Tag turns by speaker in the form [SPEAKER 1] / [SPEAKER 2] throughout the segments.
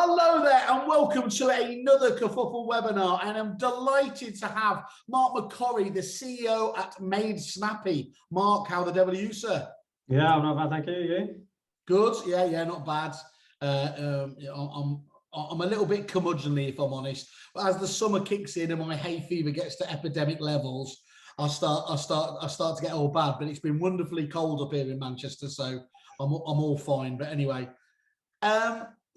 [SPEAKER 1] Hello there and welcome to another Kerfuffle webinar, and I'm delighted to have Mark McCorry, the CEO at Made Snappy. Mark, how the devil are you, sir?
[SPEAKER 2] Yeah, I'm not bad, thank you. You?
[SPEAKER 1] Good, yeah, not bad. I'm a little bit curmudgeonly, if I'm honest, but as the summer kicks in and my hay fever gets to epidemic levels, I start to get all bad. But it's been wonderfully cold up here in Manchester, so I'm all fine. But anyway,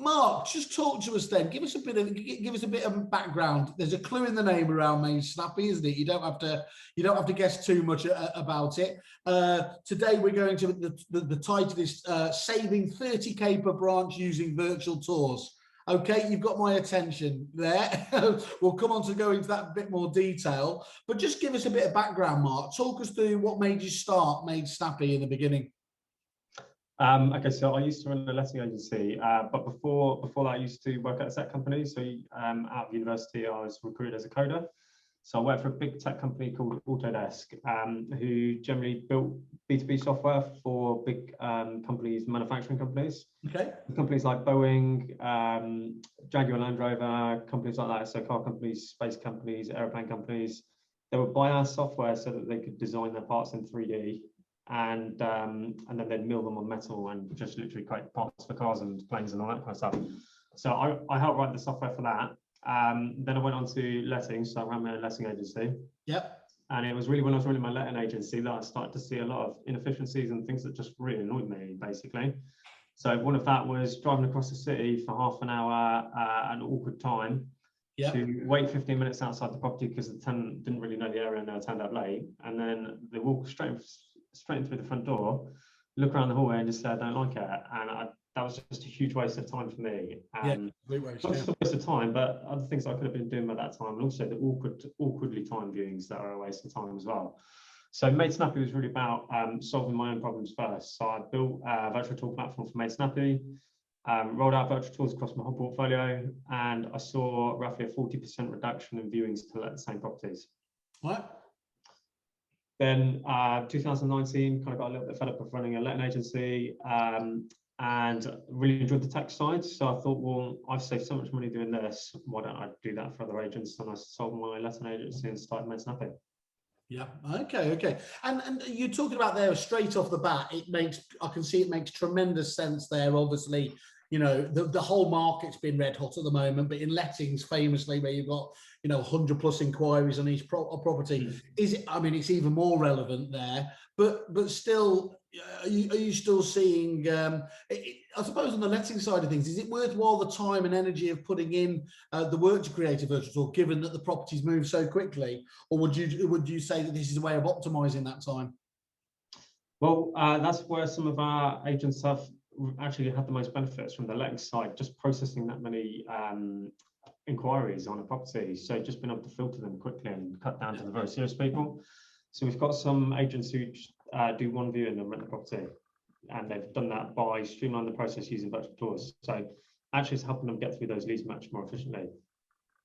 [SPEAKER 1] Mark, just talk to us then. Give us a bit of background. There's a clue in the name around Made Snappy, isn't it? You don't have to guess too much about it. Today we're going to the title is saving 30k per branch using virtual tours. Okay, you've got my attention there. We'll come on to go into that a bit more detail, but just give us a bit of background, Mark. Talk us through what made you start Made Snappy in the beginning.
[SPEAKER 2] Okay, so I used to run a letting agency, but before that I used to work at a tech company. So out of university, I was recruited as a coder. So I worked for a big tech company called Autodesk, who generally built B2B software for big companies, manufacturing companies.
[SPEAKER 1] Okay.
[SPEAKER 2] Companies like Boeing, Jaguar Land Rover, companies like that. So car companies, space companies, airplane companies. They would buy our software so that they could design their parts in 3D. And then they'd mill them on metal and just literally create parts for cars and planes and all that kind of stuff. So I helped write the software for that. Then I went on to lettings, so I ran my own letting agency.
[SPEAKER 1] Yep.
[SPEAKER 2] And it was really when I was running my letting agency that I started to see a lot of inefficiencies and things that just really annoyed me, basically. So one of that was driving across the city for half an hour at an awkward time. Yep. To wait 15 minutes outside the property because the tenant didn't really know the area and they turned up late. And then they walk straight through the front door, look around the hallway and just say, I don't like it. And that was just a huge waste of time for me.
[SPEAKER 1] Waste,
[SPEAKER 2] not just a waste of time, but other things I could have been doing by that time. And also the awkwardly timed viewings that are a waste of time as well. So Made Snappy was really about solving my own problems first. So I built a virtual tour platform for Made Snappy, rolled out virtual tours across my whole portfolio, and I saw roughly a 40% reduction in viewings to let the same properties.
[SPEAKER 1] What?
[SPEAKER 2] Then 2019, kind of got a little bit fed up of running a letting agency and really enjoyed the tech side. So I thought, well, I've saved so much money doing this. Why don't I do that for other agents? And I sold my letting agency and started Made Snappy.
[SPEAKER 1] Yeah. Okay. And you're talking about there straight off the bat. I can see it makes tremendous sense there. Obviously, you know, the whole market's been red hot at the moment, but in lettings, famously, where you've got 100+ inquiries on each property, it's even more relevant there. But still, are you still seeing? I suppose on the letting side of things, is it worthwhile the time and energy of putting in the work to create a virtual tour, given that the properties move so quickly, or would you say that this is a way of optimizing that time?
[SPEAKER 2] Well, that's where some of our agents have actually had the most benefits from the letting side, just processing that many inquiries on a property. So just being able to filter them quickly and cut down to the very serious people. So we've got some agents who do one view and then rent the property, and they've done that by streamlining the process using virtual tours. So actually it's helping them get through those leads much more efficiently.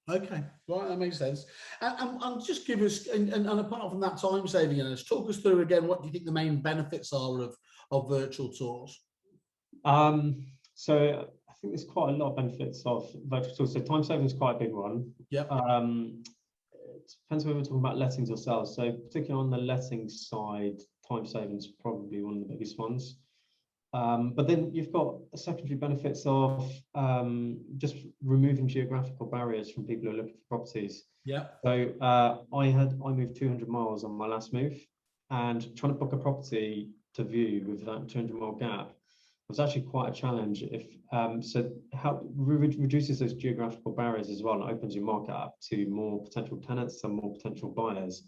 [SPEAKER 1] Okay, right, that makes sense. And just give us, and apart from that time saving, talk us through again, what do you think the main benefits are of virtual tours?
[SPEAKER 2] So I think there's quite a lot of benefits of virtual tours. So time saving is quite a big one.
[SPEAKER 1] Yep.
[SPEAKER 2] It depends whether we're talking about lettings or sales. So particularly on the lettings side, time saving is probably one of the biggest ones. But then you've got secondary benefits of just removing geographical barriers from people who are looking for properties.
[SPEAKER 1] Yeah.
[SPEAKER 2] So I moved 200 miles on my last move, and trying to book a property to view with that 200-mile gap was actually quite a challenge. So help reduces those geographical barriers as well, and opens your market up to more potential tenants and more potential buyers.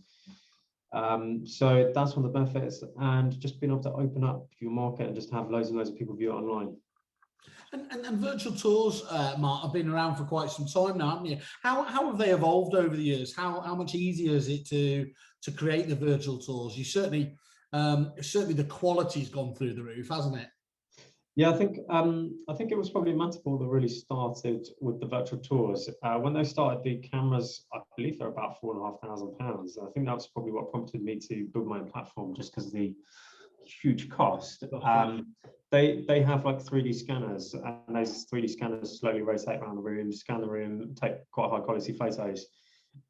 [SPEAKER 2] So that's one of the benefits, and just being able to open up your market and just have loads and loads of people view it online.
[SPEAKER 1] And virtual tours, Mark, have been around for quite some time now, haven't you? How have they evolved over the years? How much easier is it to create the virtual tours? You certainly the quality's gone through the roof, hasn't it?
[SPEAKER 2] Yeah, I think it was probably Matterport that really started with the virtual tours. When they started, the cameras, I believe they're about £4,500. I think that was probably what prompted me to build my own platform, just because the huge cost. They have like 3D scanners, and those 3D scanners slowly rotate around the room, scan the room, take quite high quality photos.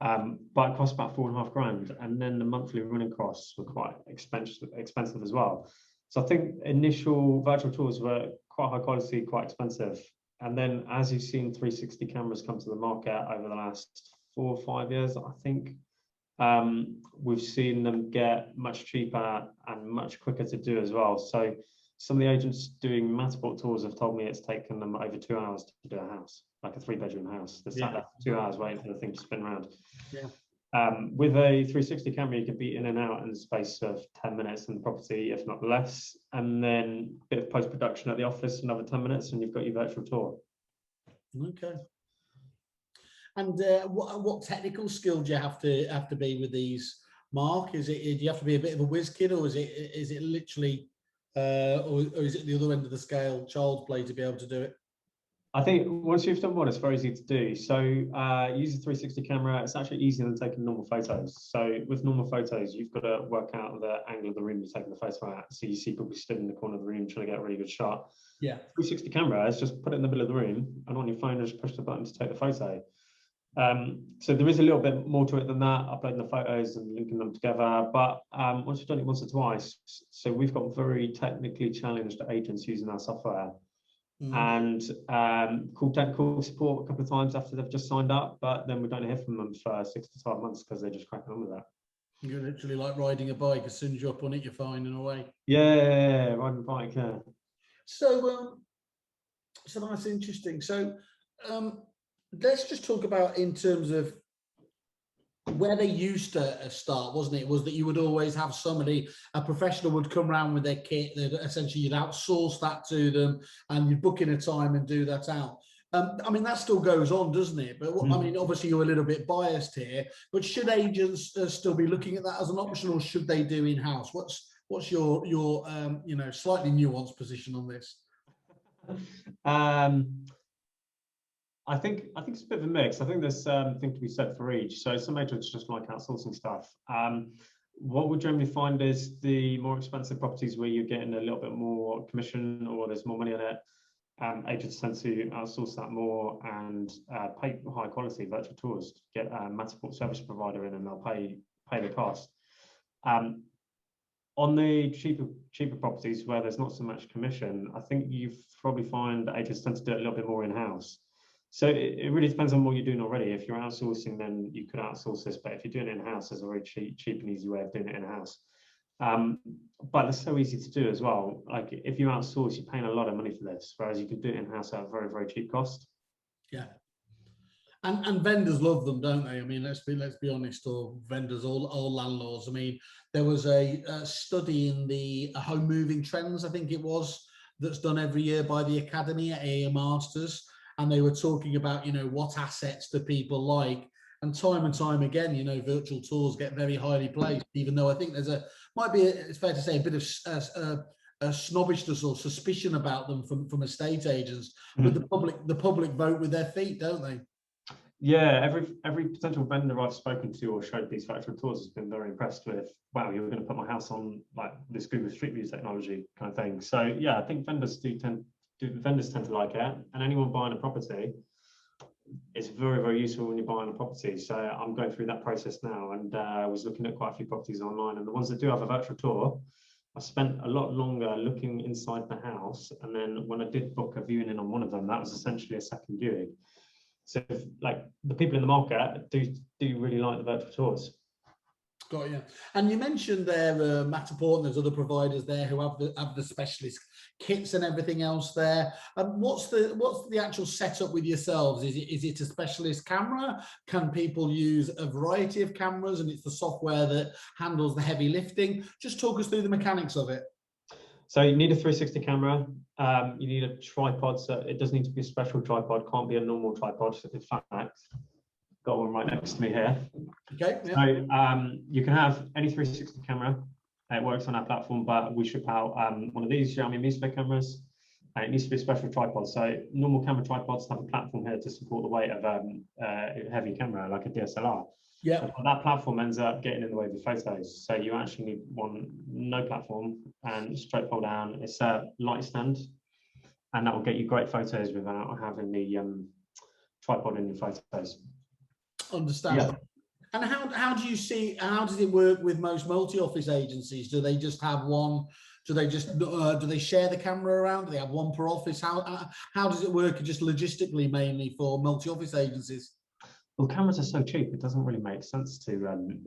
[SPEAKER 2] But it costs about £4,500, and then the monthly running costs were quite expensive as well. So I think initial virtual tours were quite high quality, quite expensive. And then as you've seen 360 cameras come to the market over the last 4 or 5 years, I think we've seen them get much cheaper and much quicker to do as well. So some of the agents doing Matterport tours have told me it's taken them over 2 hours to do a house, like a 3-bedroom house. They're sat there for 2 hours waiting for the thing to spin around.
[SPEAKER 1] Yeah.
[SPEAKER 2] With a 360 camera, you could be in and out in the space of 10 minutes in the property, if not less. And then a bit of post-production at the office, another 10 minutes, and you've got your virtual tour.
[SPEAKER 1] Okay. And what technical skill do you have to be with these, Mark? Do you have to be a bit of a whiz kid, or is it literally, or is it the other end of the scale, child's play, to be able to do it?
[SPEAKER 2] I think once you've done one, it's very easy to do. So use a 360 camera. It's actually easier than taking normal photos. So with normal photos, you've got to work out the angle of the room you're taking the photo at. So you see people stood in the corner of the room trying to get a really good shot.
[SPEAKER 1] Yeah.
[SPEAKER 2] 360 camera is just put it in the middle of the room, and on your phone, just push the button to take the photo. So there is a little bit more to it than that, uploading the photos and linking them together. But once you've done it once or twice, so we've got very technically challenged agents using our software. And called technical support a couple of times after they've just signed up, but then we don't hear from them for 6 to 12 months because they're just cracking on with that.
[SPEAKER 1] You're literally like riding a bike. As soon as you're up on it, you're fine and away.
[SPEAKER 2] Yeah, riding a bike, yeah.
[SPEAKER 1] So that's interesting. So let's just talk about in terms of where they used to start, wasn't it? Was that you would always have somebody, a professional would come around with their kit, that essentially you'd outsource that to them and you'd book in a time and do that out. I mean, that still goes on, doesn't it? But I mean, obviously you're a little bit biased here, but should agents still be looking at that as an option, or should they do in-house? What's your slightly nuanced position on this?
[SPEAKER 2] I think it's a bit of a mix. I think there's something to be said for each. So some agents just like outsourcing stuff. What we generally find is the more expensive properties where you're getting a little bit more commission or there's more money in it, agents tend to outsource that more and pay high quality virtual tours. Get a Matterport service provider in, and they'll pay the cost. On the cheaper properties where there's not so much commission, I think you probably find that agents tend to do it a little bit more in-house. So it really depends on what you're doing already. If you're outsourcing, then you could outsource this, but if you're doing it in-house, there's a very cheap and easy way of doing it in-house. But it's so easy to do as well. Like if you outsource, you're paying a lot of money for this, whereas you could do it in-house at a very, very cheap cost. Yeah.
[SPEAKER 1] And vendors love them, don't they? I mean, let's be honest, or vendors, all landlords. I mean, there was a study in the home moving trends, I think it was, that's done every year by the Academy at AA Masters. And they were talking about, what assets do people like? And time again, virtual tours get very highly placed, even though I think it's fair to say, a bit of snobbishness or suspicion about them from estate agents. But the public vote with their feet, don't they?
[SPEAKER 2] Yeah, every potential vendor I've spoken to or showed these virtual tours has been very impressed with, wow, you're going to put my house on like this Google Street View technology kind of thing. So yeah, I think vendors tend to like it, and anyone buying a property, it's very, very useful when you're buying a property. So I'm going through that process now, and I was looking at quite a few properties online, and the ones that do have a virtual tour, I spent a lot longer looking inside the house, and then when I did book a viewing in on one of them, that was essentially a second viewing. So like the people in the market do really like the virtual tours.
[SPEAKER 1] Got you. And you mentioned there Matterport, and there's other providers there who have the specialist kits and everything else there. What's the actual setup with yourselves? Is it a specialist camera? Can people use a variety of cameras, and it's the software that handles the heavy lifting? Just talk us through the mechanics of it.
[SPEAKER 2] So you need a 360 camera. You need a tripod. So it does need to be a special tripod. Can't be a normal tripod. In fact, got one right next to me here.
[SPEAKER 1] Okay. Yeah.
[SPEAKER 2] So you can have any 360 camera. It works on our platform, but we ship out one of these Xiaomi Mi Sphere cameras. It needs to be a special tripod. So normal camera tripods have a platform here to support the weight of a heavy camera, like a DSLR.
[SPEAKER 1] Yeah.
[SPEAKER 2] But that platform ends up getting in the way of the photos. So you actually need no platform and straight fold down. It's a light stand, and that will get you great photos without having the tripod in your photos.
[SPEAKER 1] Understand.
[SPEAKER 2] Yeah.
[SPEAKER 1] And how does it work with most multi-office agencies? Do they just have one? Do they just do they share the camera around? Do they have one per office? How does it work just logistically, mainly for multi-office agencies?
[SPEAKER 2] Well, cameras are so cheap, it doesn't really make sense to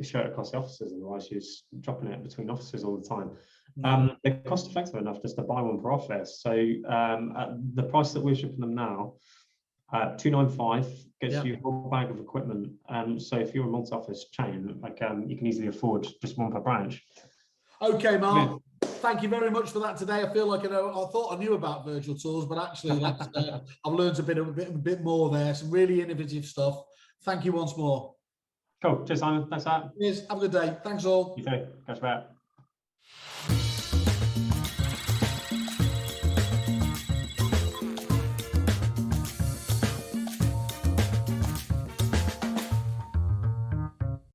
[SPEAKER 2] share it across the offices. Otherwise, you're just dropping it between offices all the time. They're cost effective enough just to buy one per office. So at the price that we're shipping them now, $295 gets you a whole bag of equipment. So if you're a multi-office chain, like you can easily afford just one per branch.
[SPEAKER 1] Okay, Mark. Thank you very much for that today. I feel like I thought I knew about virtual tours, but actually I've learned a bit more there. Some really innovative stuff. Thank you once more.
[SPEAKER 2] Cool. Cheers, Simon. Thanks for that.
[SPEAKER 1] Cheers. Have a good day. Thanks all.
[SPEAKER 2] You too. Catch you back.